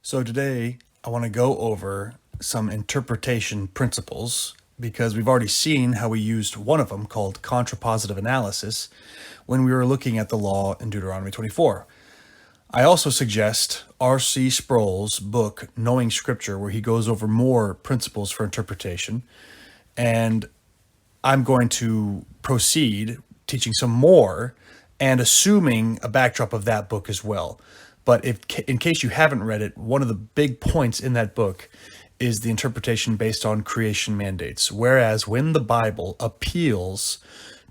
So today I want to go over some interpretation principles because we've already seen how we used one of them called contrapositive analysis when we were looking at the law in Deuteronomy 24. I also suggest R.C. Sproul's book, Knowing Scripture, where he goes over more principles for interpretation. And I'm going to proceed teaching some more and assuming a backdrop of that book as well. But in case you haven't read it, one of the big points in that book is the interpretation based on creation mandates. Whereas when the Bible appeals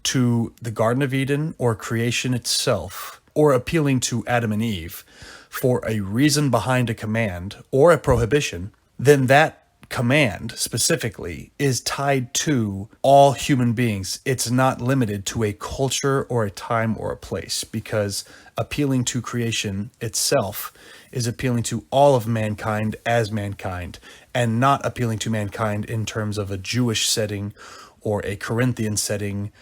to the Garden of Eden or creation itself, or appealing to Adam and Eve for a reason behind a command or a prohibition, then that command specifically is tied to all human beings. It's not limited to a culture or a time or a place, because appealing to creation itself is appealing to all of mankind as mankind, and not appealing to mankind in terms of a Jewish setting or a Corinthian setting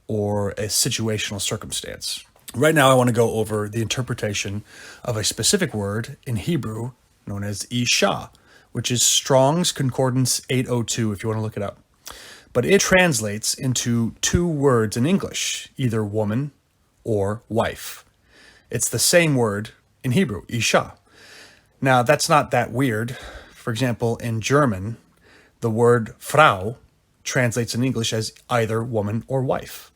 or a situational circumstance. Right now, I want to go over the interpretation of a specific word in Hebrew known as ishshah, which is Strong's Concordance 802, if you want to look it up. But it translates into two words in English, either woman or wife. It's the same word in Hebrew, ishshah. Now, that's not that weird. For example, in German, the word Frau translates in English as either woman or wife.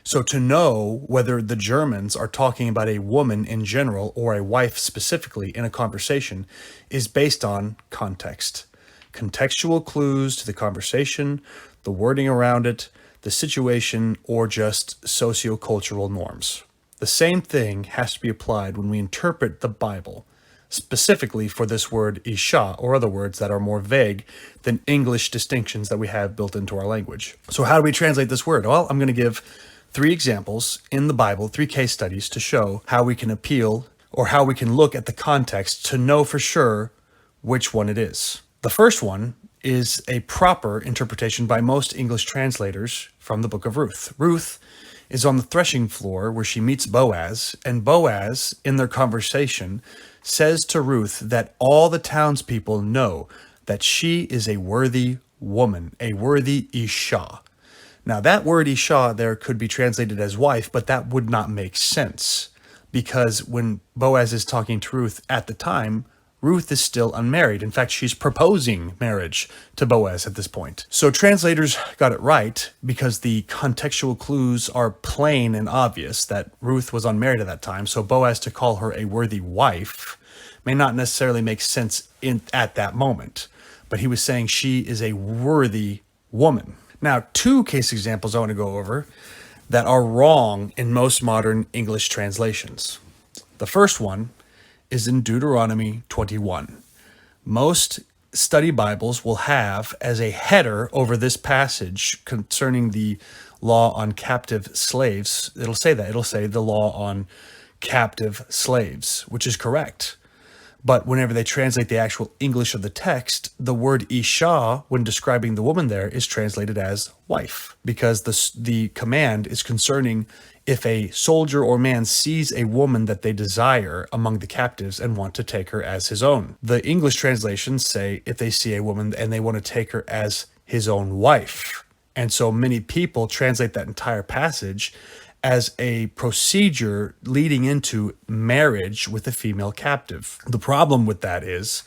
So to know whether the Germans are talking about a woman in general or a wife specifically in a conversation is based on context. Contextual clues to the conversation, the wording around it, the situation, or just sociocultural norms. The same thing has to be applied when we interpret the Bible, specifically for this word ishshah or other words that are more vague than English distinctions that we have built into our language. So how do we translate this word? Well, I'm going to give 3 examples in the Bible, 3 case studies to show how we can appeal or how we can look at the context to know for sure which one it is. The first one is a proper interpretation by most English translators from the book of Ruth. Ruth is on the threshing floor where she meets Boaz, and Boaz, in their conversation, says to Ruth that all the townspeople know that she is a worthy woman, a worthy ishshah. Now, that word ishshah there could be translated as wife, but that would not make sense, because when Boaz is talking to Ruth at the time, Ruth is still unmarried. In fact, she's proposing marriage to Boaz at this point. So translators got it right because the contextual clues are plain and obvious that Ruth was unmarried at that time. So Boaz to call her a worthy wife may not necessarily make sense at that moment, but he was saying she is a worthy woman. Now, 2 case examples I want to go over that are wrong in most modern English translations. The first one is in Deuteronomy 21. Most study Bibles will have as a header over this passage concerning the law on captive slaves, it'll say the law on captive slaves, which is correct. But whenever they translate the actual English of the text, the word ishshah, when describing the woman there, is translated as wife, because the command is concerning if a soldier or man sees a woman that they desire among the captives and want to take her as his own. The English translations say if they see a woman and they want to take her as his own wife. And so many people translate that entire passage as a procedure leading into marriage with a female captive. The problem with that is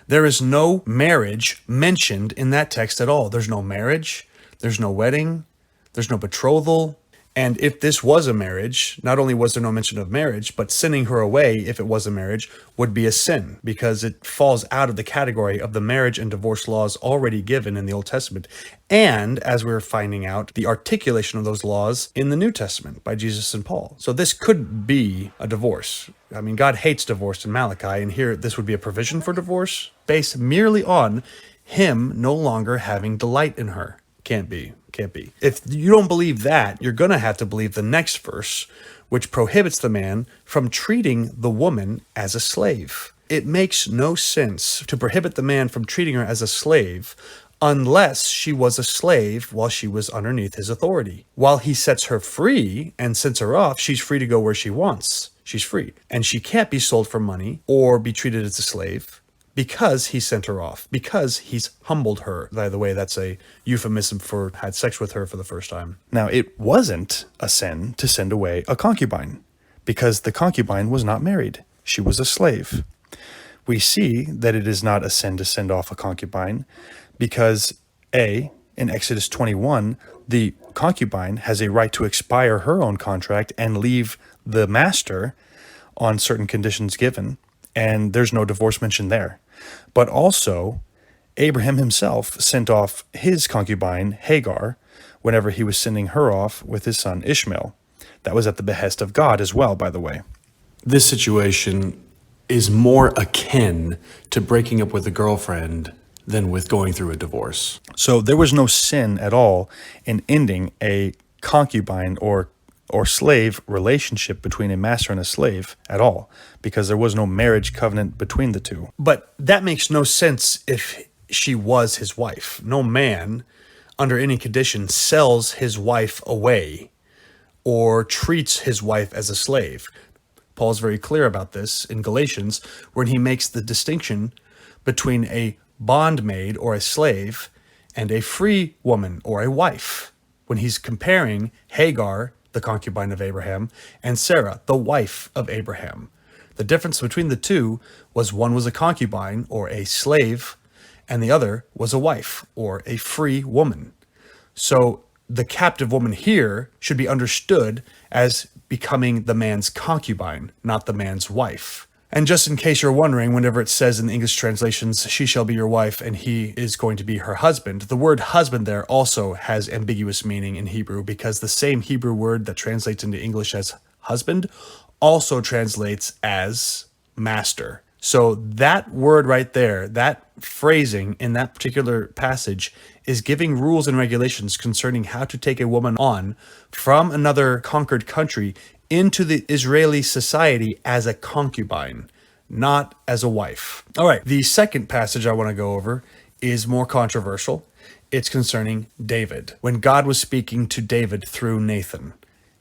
there is no marriage mentioned in that text at all. There's no marriage, there's no wedding, there's no betrothal. And if this was a marriage, not only was there no mention of marriage, but sending her away, if it was a marriage, would be a sin, because it falls out of the category of the marriage and divorce laws already given in the Old Testament. And, as we're finding out, the articulation of those laws in the New Testament by Jesus and Paul. So this could be a divorce. I mean, God hates divorce in Malachi, and here this would be a provision for divorce based merely on him no longer having delight in her. Can't be. If you don't believe that, you're going to have to believe the next verse, which prohibits the man from treating the woman as a slave. It makes no sense to prohibit the man from treating her as a slave unless she was a slave while she was underneath his authority. While he sets her free and sends her off, she's free to go where she wants. She's free. And she can't be sold for money or be treated as a slave because he sent her off, because he's humbled her. By the way, that's a euphemism for had sex with her for the first time. Now, it wasn't a sin to send away a concubine, because the concubine was not married. She was a slave. We see that it is not a sin to send off a concubine because, A, in Exodus 21, the concubine has a right to expire her own contract and leave the master on certain conditions given, and there's no divorce mentioned there. But also, Abraham himself sent off his concubine, Hagar, whenever he was sending her off with his son Ishmael. That was at the behest of God as well, by the way. This situation is more akin to breaking up with a girlfriend than with going through a divorce. So there was no sin at all in ending a concubine or slave relationship between a master and a slave at all, because there was no marriage covenant between the two. But that makes no sense if she was his wife. No man, under any condition, sells his wife away or treats his wife as a slave. Paul's very clear about this in Galatians, when he makes the distinction between a bondmaid or a slave and a free woman or a wife, when he's comparing Hagar, the concubine of Abraham, and Sarah, the wife of Abraham. The difference between the two was one was a concubine or a slave, and the other was a wife or a free woman. So the captive woman here should be understood as becoming the man's concubine, not the man's wife. And just in case you're wondering, whenever it says in the English translations, she shall be your wife and he is going to be her husband, the word husband there also has ambiguous meaning in Hebrew, because the same Hebrew word that translates into English as husband also translates as master. So that word right there, that phrasing in that particular passage is giving rules and regulations concerning how to take a woman on from another conquered country into the Israeli society as a concubine, not as a wife. All right, the second passage I want to go over is more controversial. It's concerning David, when God was speaking to David through Nathan.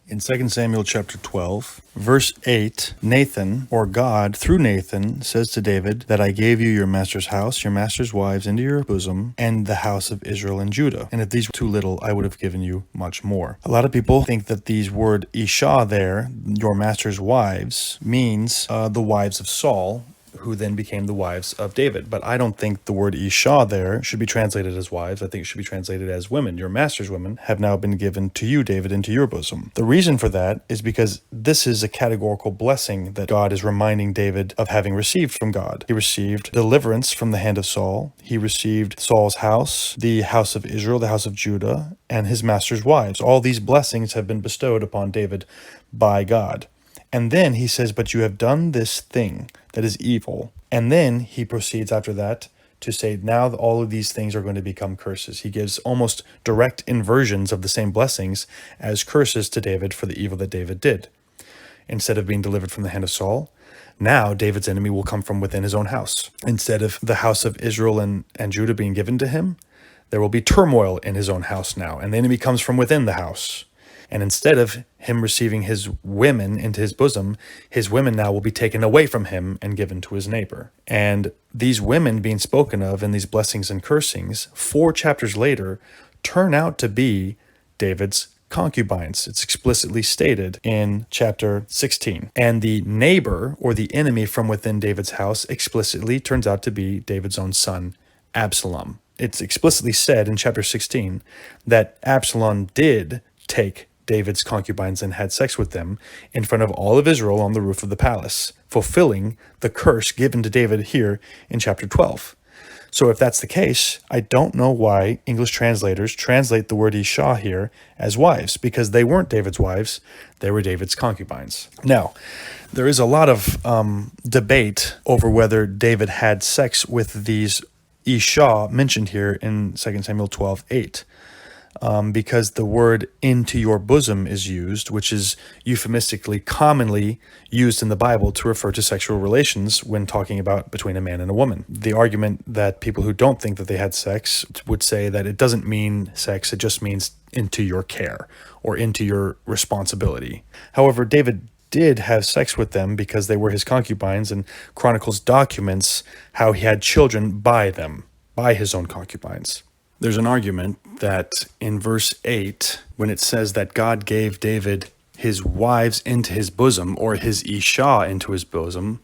In 2 Samuel chapter 12, verse 8, Nathan, or God, through Nathan, says to David that I gave you your master's house, your master's wives into your bosom, and the house of Israel and Judah. And if these were too little, I would have given you much more. A lot of people think that these word ishshah there, your master's wives, means the wives of Saul, who then became the wives of David. But I don't think the word ishshah there should be translated as wives. I think it should be translated as women. Your master's women have now been given to you, David, into your bosom. The reason for that is because this is a categorical blessing that God is reminding David of having received from God. He received deliverance from the hand of Saul. He received Saul's house, the house of Israel, the house of Judah, and his master's wives. All these blessings have been bestowed upon David by God. And then he says, but you have done this thing that is evil. And then he proceeds after that to say, now all of these things are going to become curses. He gives almost direct inversions of the same blessings as curses to David for the evil that David did. Instead of being delivered from the hand of Saul, now David's enemy will come from within his own house. Instead of the house of Israel and Judah being given to him, there will be turmoil in his own house now, and the enemy comes from within the house. And instead of him receiving his women into his bosom, his women now will be taken away from him and given to his neighbor. And these women being spoken of in these blessings and cursings, 4 chapters later, turn out to be David's concubines. It's explicitly stated in chapter 16. And the neighbor, or the enemy from within David's house, explicitly turns out to be David's own son, Absalom. It's explicitly said in chapter 16 that Absalom did take David's concubines and had sex with them in front of all of Israel on the roof of the palace, fulfilling the curse given to David here in chapter 12. So if that's the case, I don't know why English translators translate the word ishshah here as wives, because they weren't David's wives, they were David's concubines. Now, there is a lot of debate over whether David had sex with these ishshah mentioned here in 2 Samuel 12:8. Because the word into your bosom is used, which is euphemistically commonly used in the Bible to refer to sexual relations when talking about between a man and a woman. The argument that people who don't think that they had sex would say that it doesn't mean sex, it just means into your care or into your responsibility. However, David did have sex with them because they were his concubines, and Chronicles documents how he had children by them, by his own concubines. There's an argument that in verse 8, when it says that God gave David his wives into his bosom, or his ishshah into his bosom,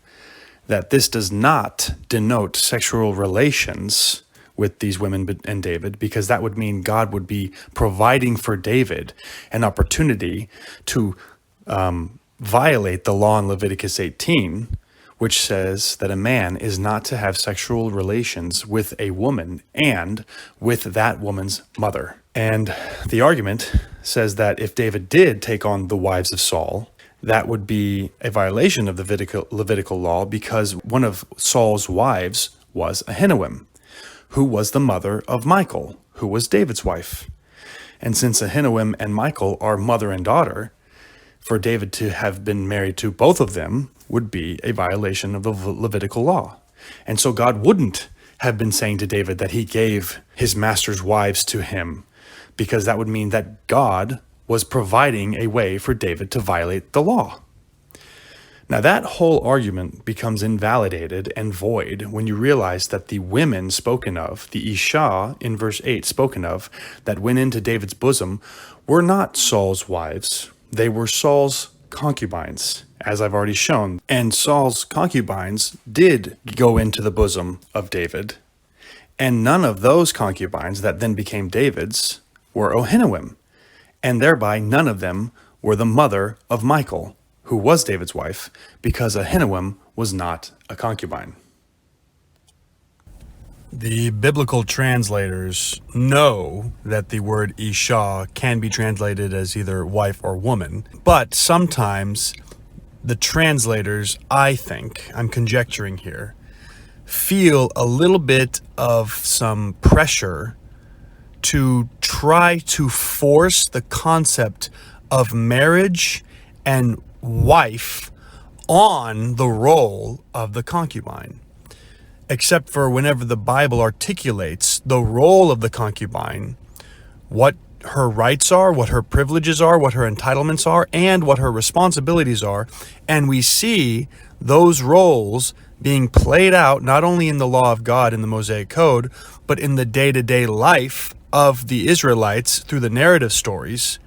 that this does not denote sexual relations with these women and David, because that would mean God would be providing for David an opportunity to violate the law in Leviticus 18, which says that a man is not to have sexual relations with a woman and with that woman's mother. And the argument says that if David did take on the wives of Saul, that would be a violation of the Levitical law, because one of Saul's wives was Ahinoam, who was the mother of Michal, who was David's wife. And since Ahinoam and Michal are mother and daughter, for David to have been married to both of them would be a violation of the Levitical law. And so God wouldn't have been saying to David that he gave his master's wives to him, because that would mean that God was providing a way for David to violate the law. Now that whole argument becomes invalidated and void when you realize that the women spoken of, the ishshah in verse 8 spoken of, that went into David's bosom, were not Saul's wives. They were Saul's concubines, as I've already shown. And Saul's concubines did go into the bosom of David. And none of those concubines that then became David's were Ahinoam. And thereby none of them were the mother of Michal, who was David's wife, because Ahinoam was not a concubine. The biblical translators know that the word ishshah can be translated as either wife or woman, but sometimes the translators, I think, I'm conjecturing here, feel a little bit of some pressure to try to force the concept of marriage and wife on the role of the concubine. Except for whenever the Bible articulates the role of the concubine, what her rights are, what her privileges are, what her entitlements are, and what her responsibilities are. And we see those roles being played out not only in the law of God in the Mosaic Code, but in the day-to-day life of the Israelites through the narrative stories.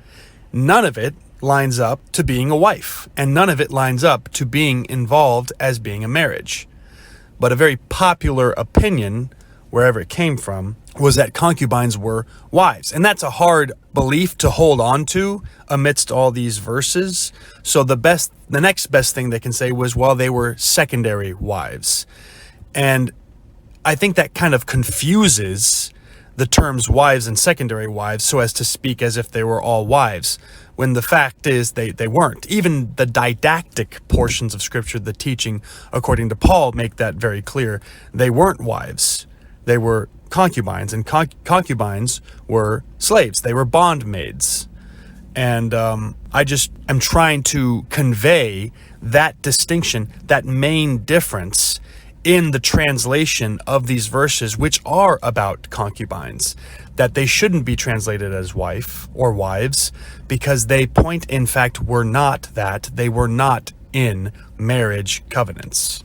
None of it lines up to being a wife, and none of it lines up to being involved as being a marriage. But a very popular opinion, wherever it came from, was that concubines were wives. And that's a hard belief to hold on to amidst all these verses. So the next best thing they can say was, well, they were secondary wives. And I think that kind of confuses the terms wives and secondary wives so as to speak as if they were all wives, when the fact is they weren't. Even the didactic portions of Scripture, the teaching according to Paul, make that very clear. They weren't wives. They were concubines, and concubines were slaves. They were bondmaids. And I just am trying to convey that distinction, that main difference in the translation of these verses, which are about concubines, that they shouldn't be translated as wife or wives, because they point, in fact, were not that. They were not in marriage covenants.